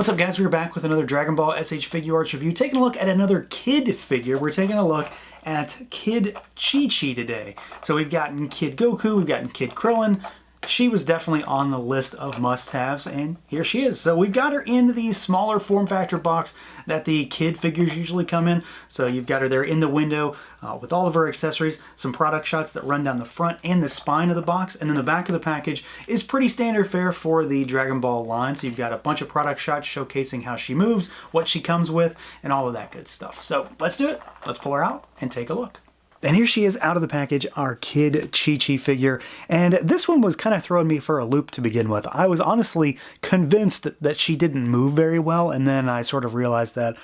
What's up, guys? We're back with another Dragon Ball SH Figuarts review, taking a look at another kid figure. We're taking a look at Kid Chi-Chi today. So we've gotten Kid Goku, we've gotten Kid Krillin. She was definitely on the list of must-haves, and here she is. So we've got her in the smaller form factor box that the kid figures usually come in. So you've got her there in the window with all of her accessories, some product shots that run down the front and the spine of the box, and then the back of the package is pretty standard fare for the Dragon Ball line. So you've got a bunch of product shots showcasing how she moves, what she comes with, and all of that good stuff. So let's do it. Let's pull her out and take a look. And here she is out of the package, our Kid Chi-Chi figure. And this one was kind of throwing me for a loop to begin with. I was honestly convinced that she didn't move very well, and then I sort of realized that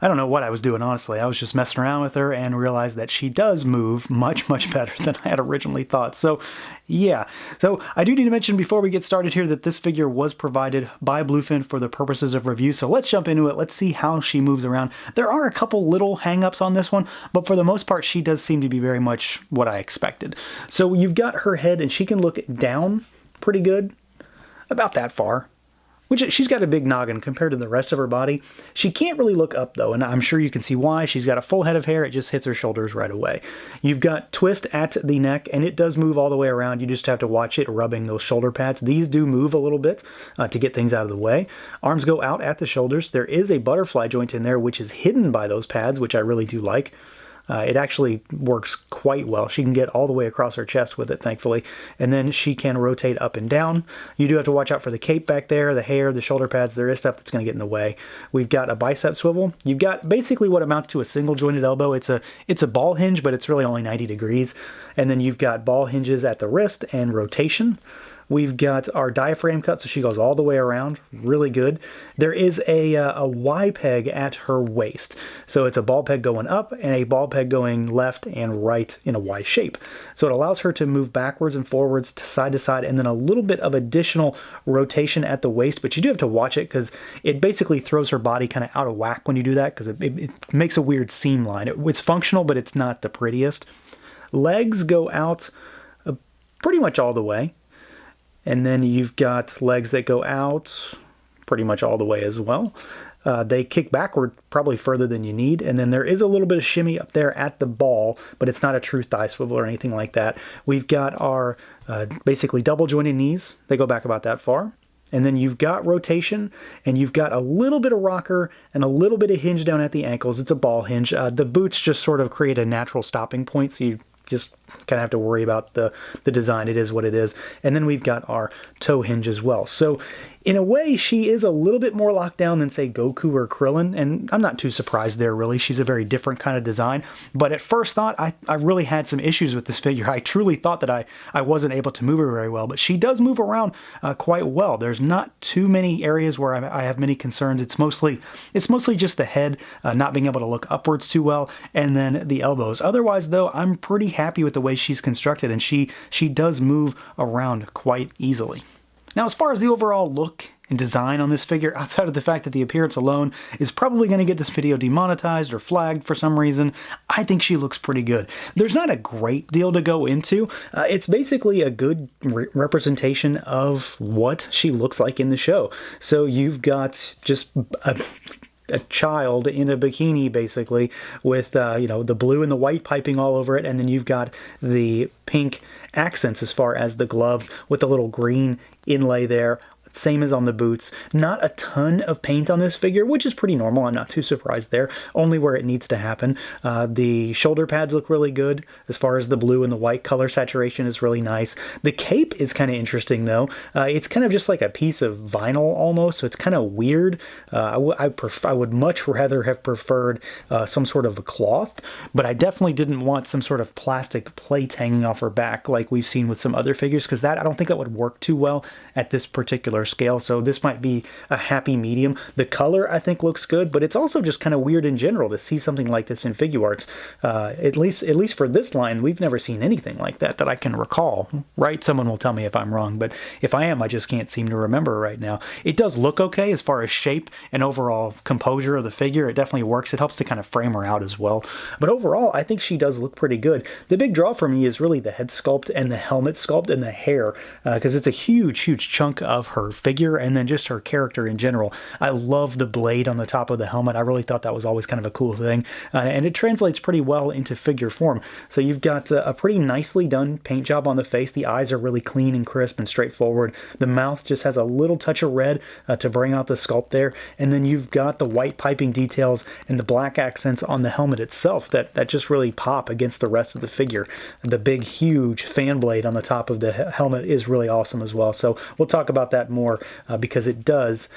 I don't know what I was doing, honestly. I was just messing around with her and realized that she does move much, much better than I had originally thought. So, yeah. So, I do need to mention before we get started here that this figure was provided by Bluefin for the purposes of review. So, let's jump into it. Let's see how she moves around. There are a couple little hang-ups on this one, but for the most part, she does seem to be very much what I expected. So, you've got her head, and she can look down pretty good, about that far. Which, she's got a big noggin compared to the rest of her body. She can't really look up though, and I'm sure you can see why. She's got a full head of hair, it just hits her shoulders right away. You've got twist at the neck, and it does move all the way around. You just have to watch it rubbing those shoulder pads. These do move a little bit to get things out of the way. Arms go out at the shoulders. There is a butterfly joint in there, which is hidden by those pads, which I really do like. It actually works quite well. She can get all the way across her chest with it, thankfully. And then she can rotate up and down. You do have to watch out for the cape back there, the hair, the shoulder pads. There is stuff that's going to get in the way. We've got a bicep swivel. You've got basically what amounts to a single jointed elbow. It's a ball hinge, but it's really only 90 degrees. And then you've got ball hinges at the wrist and rotation. We've got our diaphragm cut, so she goes all the way around. Really good. There is a Y peg at her waist. So it's a ball peg going up and a ball peg going left and right in a Y shape. So it allows her to move backwards and forwards, to side, and then a little bit of additional rotation at the waist. But you do have to watch it because it basically throws her body kind of out of whack when you do that because it makes a weird seam line. It's functional, but it's not the prettiest. Legs go out pretty much all the way. And then you've got legs that go out pretty much all the way as well. They kick backward probably further than you need. And then there is a little bit of shimmy up there at the ball, but it's not a true thigh swivel or anything like that. We've got our basically double jointed knees. They go back about that far. And then you've got rotation, and you've got a little bit of rocker and a little bit of hinge down at the ankles. It's a ball hinge. The boots just sort of create a natural stopping point, so you just kind of have to worry about the design. It is what it is. And then we've got our toe hinge as well. So in a way, she is a little bit more locked down than, say, Goku or Krillin, and I'm not too surprised there, really. She's a very different kind of design. But at first thought, I really had some issues with this figure. I truly thought that I wasn't able to move her very well, but she does move around quite well. There's not too many areas where I have many concerns. It's mostly just the head not being able to look upwards too well, and then the elbows. Otherwise, though, I'm pretty happy with the way she's constructed, and she does move around quite easily. Now, as far as the overall look and design on this figure, outside of the fact that the appearance alone is probably going to get this video demonetized or flagged for some reason, I think she looks pretty good. There's not a great deal to go into. It's basically a good representation of what she looks like in the show. So you've got just a child in a bikini, basically, with the blue and the white piping all over it, and then you've got the pink accents as far as the gloves with the little green inlay there. Same as on the boots. Not a ton of paint on this figure, which is pretty normal. I'm not too surprised there. Only where it needs to happen. The shoulder pads look really good. As far as the blue and the white color saturation is really nice. The cape is kind of interesting, though. It's kind of just like a piece of vinyl almost, so it's kind of weird. I would much rather have preferred some sort of a cloth, but I definitely didn't want some sort of plastic plate hanging off her back like we've seen with some other figures, because I don't think that would work too well at this particular scale. So this might be a happy medium. The color, I think, looks good, but it's also just kind of weird in general to see something like this in Figuarts. At least for this line, we've never seen anything like that I can recall, right? Someone will tell me if I'm wrong, but if I am, I just can't seem to remember right now. It does look okay as far as shape and overall composure of the figure. It definitely works. It helps to kind of frame her out as well. But overall, I think she does look pretty good. The big draw for me is really the head sculpt and the helmet sculpt and the hair, because it's a huge chunk of her her figure and then just her character in general. I love the blade on the top of the helmet. I really thought that was always kind of a cool thing, and it translates pretty well into figure form. So you've got a pretty nicely done paint job on the face. The eyes are really clean and crisp and straightforward. The mouth just has a little touch of red to bring out the sculpt there, and then you've got the white piping details and the black accents on the helmet itself that just really pop against the rest of the figure. The big huge fan blade on the top of the helmet is really awesome as well. So we'll talk about that more because it does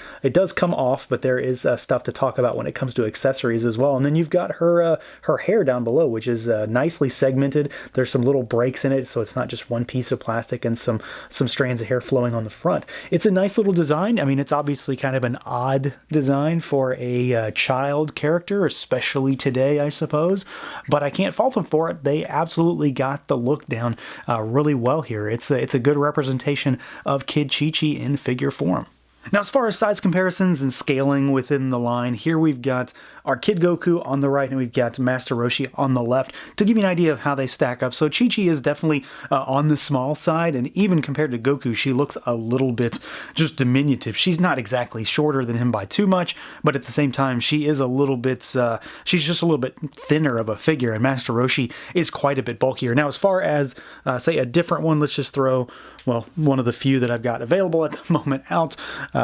come off, but there is stuff to talk about when it comes to accessories as well. And then you've got her hair down below, which is nicely segmented. There's some little breaks in it, so it's not just one piece of plastic and some strands of hair flowing on the front. It's a nice little design. I mean, it's obviously kind of an odd design for a child character, especially today, I suppose, but I can't fault them for it. They absolutely got the look down really well here. It's a good representation of Kid Chi-Chi in figure form. Now, as far as size comparisons and scaling within the line, here we've got our Kid Goku on the right and we've got Master Roshi on the left to give you an idea of how they stack up. So Chi-Chi is definitely on the small side, and even compared to Goku, she looks a little bit just diminutive. She's not exactly shorter than him by too much, but at the same time, she is a little bit, she's just a little bit thinner of a figure, and Master Roshi is quite a bit bulkier. Now, as far as, say, a different one, let's just throw, well, one of the few that I've got available at the moment out.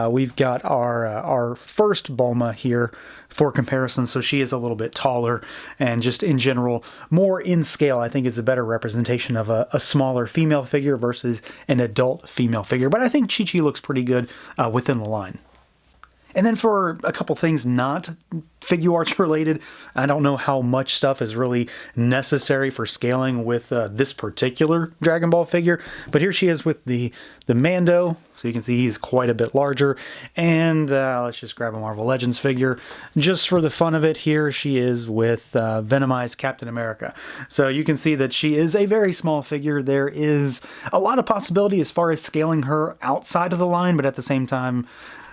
We've got our first Bulma here for comparison, so she is a little bit taller and just in general more in scale. I think is a better representation of a smaller female figure versus an adult female figure, but I think Chi-Chi looks pretty good within the line. And then for a couple things not Figuarts related, I don't know how much stuff is really necessary for scaling with this particular Dragon Ball figure, but here she is with the Mando, so you can see he's quite a bit larger. And let's just grab a Marvel Legends figure. Just for the fun of it, here she is with Venomize Captain America. So you can see that she is a very small figure. There is a lot of possibility as far as scaling her outside of the line, but at the same time,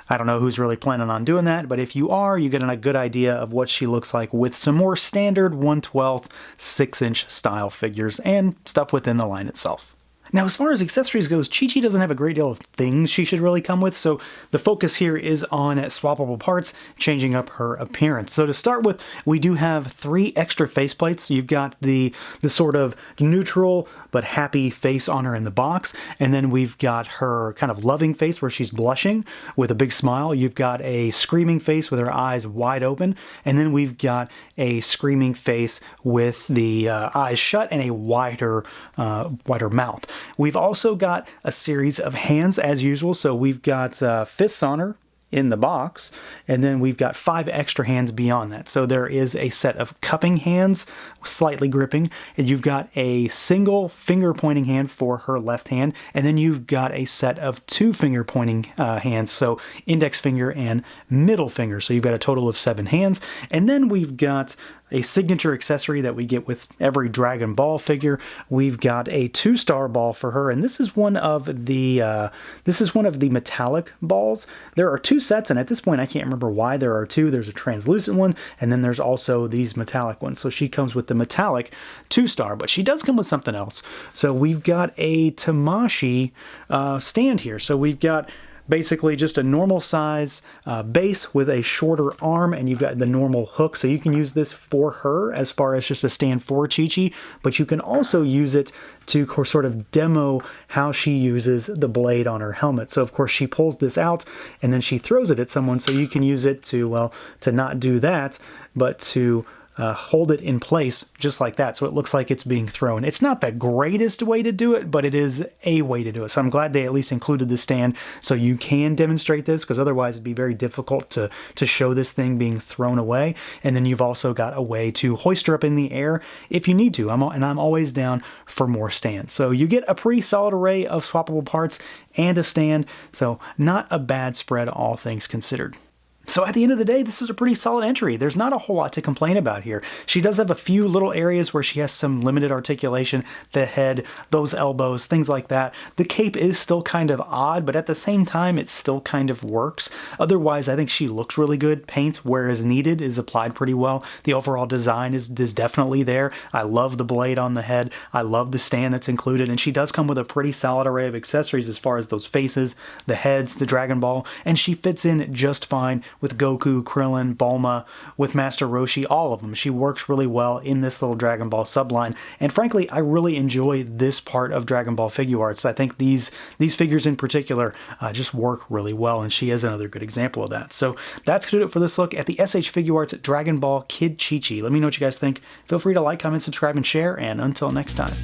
I don't know who's really planning on doing that, but if you are, you get a good idea of what she looks like with some more standard 1/12 6-inch style figures and stuff within the line itself. Now, as far as accessories goes, Chi-Chi doesn't have a great deal of things she should really come with, so the focus here is on swappable parts, changing up her appearance. So to start with, we do have 3 extra faceplates. You've got the sort of neutral but happy face on her in the box, and then we've got her kind of loving face where she's blushing with a big smile. You've got a screaming face with her eyes wide open, and then we've got a screaming face with the eyes shut and a wider mouth. We've also got a series of hands as usual, so we've got fists on her in the box, and then we've got 5 extra hands beyond that. So there is a set of cupping hands, slightly gripping, and you've got a single finger pointing hand for her left hand, and then you've got a set of 2 finger pointing hands, so index finger and middle finger. So you've got a total of 7 hands, and then we've got a signature accessory that we get with every Dragon Ball figure. We've got a 2-star ball for her, and this is one of the metallic balls. There are 2 sets, and at this point I can't remember why there are 2. There's a translucent one, and then there's also these metallic ones. So she comes with the metallic 2-star, but she does come with something else. So we've got a Tamashii stand here. So we've got basically just a normal size base with a shorter arm, and you've got the normal hook, so you can use this for her as far as just a stand for Chi-Chi, but you can also use it to sort of demo how she uses the blade on her helmet. So of course she pulls this out and then she throws it at someone, so you can use it to, well, to not do that, but to hold it in place just like that, so it looks like it's being thrown. It's not the greatest way to do it, but it is a way to do it. So I'm glad they at least included the stand so you can demonstrate this, because otherwise it'd be very difficult to show this thing being thrown away. And then you've also got a way to hoist her up in the air if you need to. I'm always down for more stands. So you get a pretty solid array of swappable parts and a stand, so not a bad spread all things considered. So at the end of the day, this is a pretty solid entry. There's not a whole lot to complain about here. She does have a few little areas where she has some limited articulation, the head, those elbows, things like that. The cape is still kind of odd, but at the same time, it still kind of works. Otherwise, I think she looks really good. Paint where is needed is applied pretty well. The overall design is definitely there. I love the blade on the head. I love the stand that's included, and she does come with a pretty solid array of accessories as far as those faces, the heads, the Dragon Ball, and she fits in just fine with Goku, Krillin, Bulma, with Master Roshi, all of them. She works really well in this little Dragon Ball subline, and frankly, I really enjoy this part of Dragon Ball Figuarts. I think these figures in particular just work really well, and she is another good example of that. So that's going to do it for this look at the SH Figuarts Dragon Ball Kid Chi-Chi. Let me know what you guys think. Feel free to like, comment, subscribe, and share, and until next time.